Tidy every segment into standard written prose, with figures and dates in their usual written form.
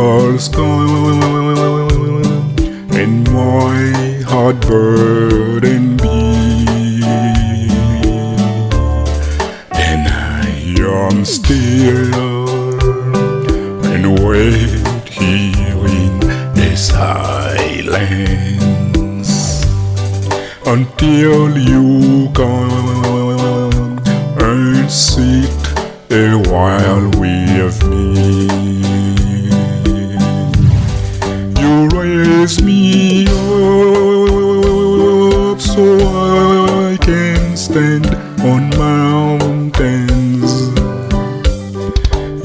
walls gone, and my heart burdened be. Then I am still and wait here in the silence until you come and sit a while with me. You raise me up so I can stand on mountains.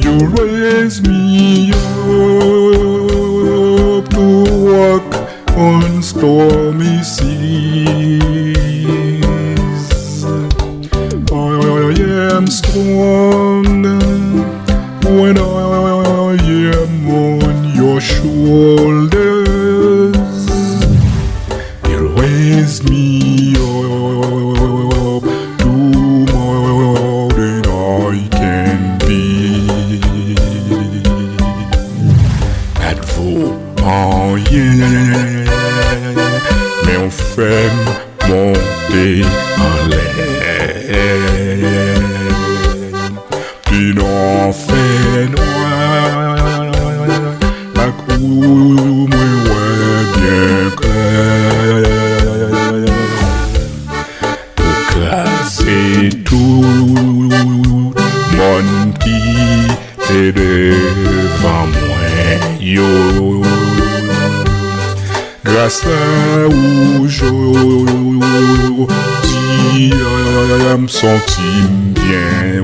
You raise me up to walk on stormy seas. I am strong when I am on your shoulders. You raise me up to more than I can be. That vaut rien, mais on fait monter en l'air. Une enfer noir, la cour me voit bien clair. Pour craser tout monde qui est devant moi, yo. Grâce à aujourd'hui, je me sens bien.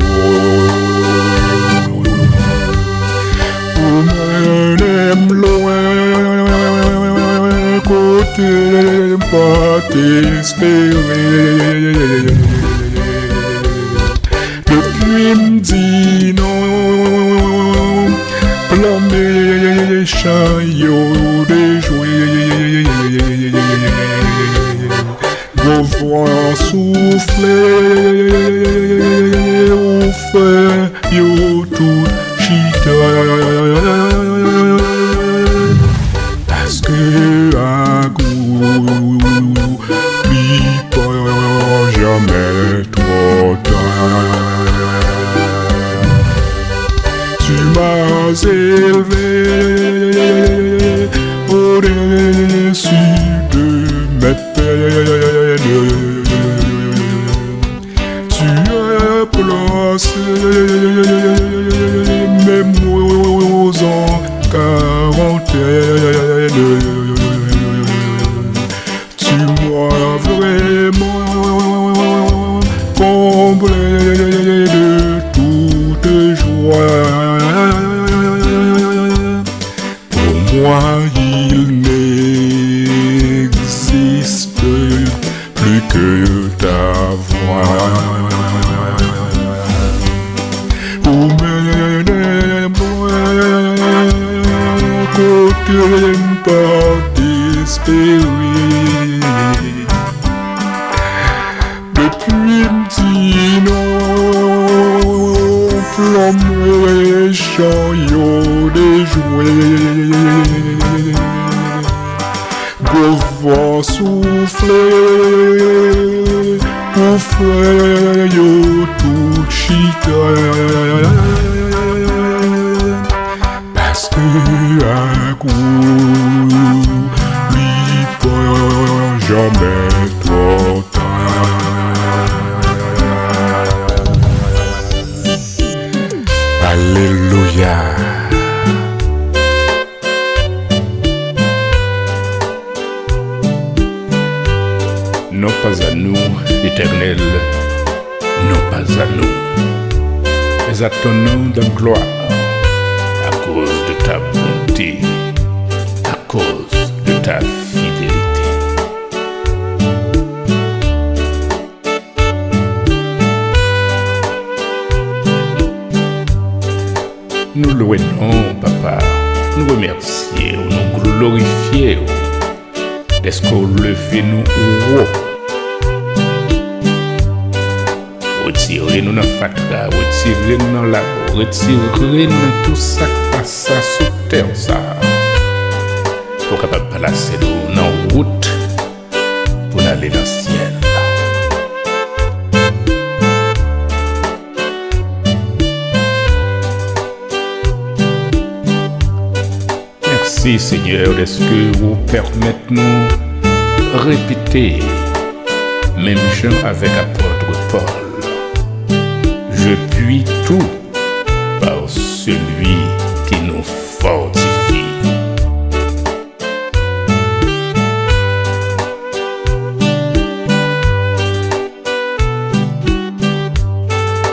Vous m'aimez loin, côté pas t'espérer. Depuis me dit non, plein méchant yo déjoué. Vos voix souffler au feu yo tout chita. Parce que à goût pas jamais trop tard. Tu m'as élevé au-dessus de mes peines. Tu as placé mes mots en quarantaine. Tu m'as vraiment comblé de toute joie. Pour moi, il n'existe plus que ta voix. Pour m'aimer-moi, côté pas d'espérer. Depuis petit non, plan méchant yo déjoué. Gros vent souffler, pour faire yo tout chita. Parce que à coup, pas jamais trop tard. Alléluia. Non pas à nous, l'Éternel, non pas à nous, mais à ton nom de gloire, à cause de ta bonté, à cause de ta fidélité. Nous louons, Papa, nous remercions, nous glorifions d'être levé nous haut. Retirez-nous dans la fatra, retirez-nous dans la boue, retirez-nous dans tout ça qui ça sous terre ça. Pour capable placer nous dans route pour aller dans le ciel. Merci Seigneur, est-ce que vous permettez nous répéter même gens avec apôtre Paul. Je puis tout par celui qui nous fortifie.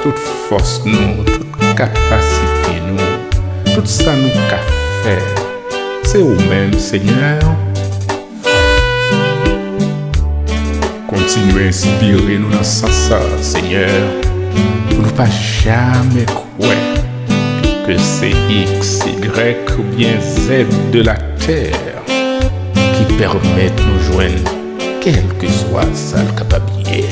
Toute force nous, toute capacité nous, tout ça nous qu'a fait, c'est vous-même Seigneur. Continuez à inspirer nous dans ça, Seigneur, pour ne pas jamais croire que c'est X, Y ou bien Z de la terre qui permettent de nous joindre, quel que soit ça le capabilité.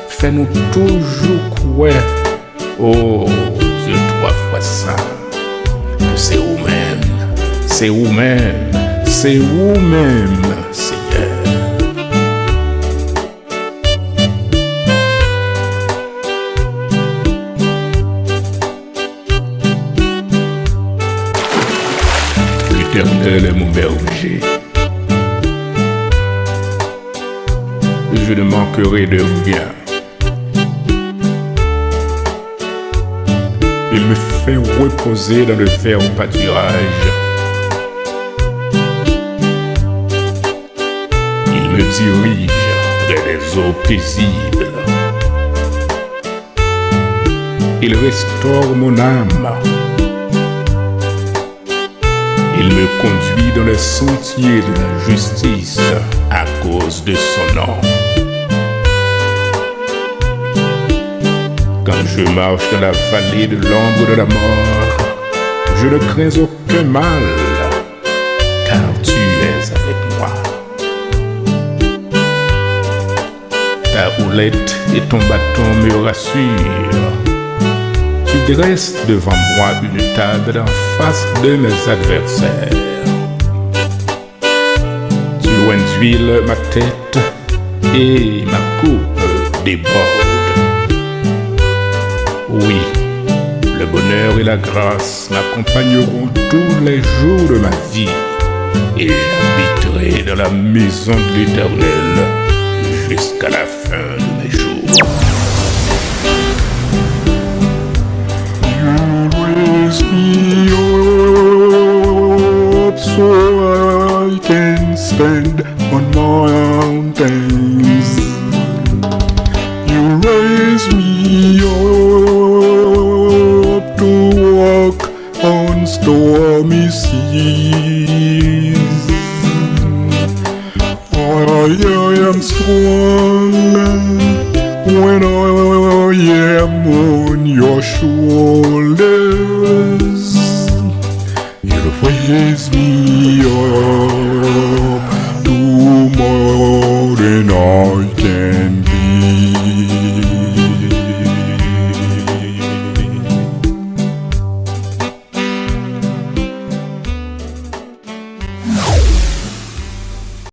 Fais-nous toujours croire, oh Dieu, 3 fois ça, que c'est vous-même. C'est vous-même, c'est vous-même, Seigneur. L'Éternel est mon berger. Je ne manquerai de rien. Il me fait reposer dans le vert pâturage. Me dirige vers les eaux paisibles. Il restaure mon âme. Il me conduit dans les sentiers de la justice à cause de son nom. Quand je marche dans la vallée de l'ombre de la mort, je ne crains aucun mal, car tu es avec moi. Ta houlette et ton bâton me rassurent. Tu dresses devant moi une table en face de mes adversaires. Tu induis ma tête et ma coupe déborde. Oui, le bonheur et la grâce m'accompagneront tous les jours de ma vie et j'habiterai dans la maison de l'Éternel jusqu'à la fin de mes jours. You raise me up so I can stand on mountains. You raise me up to walk on stormy seas. I am strong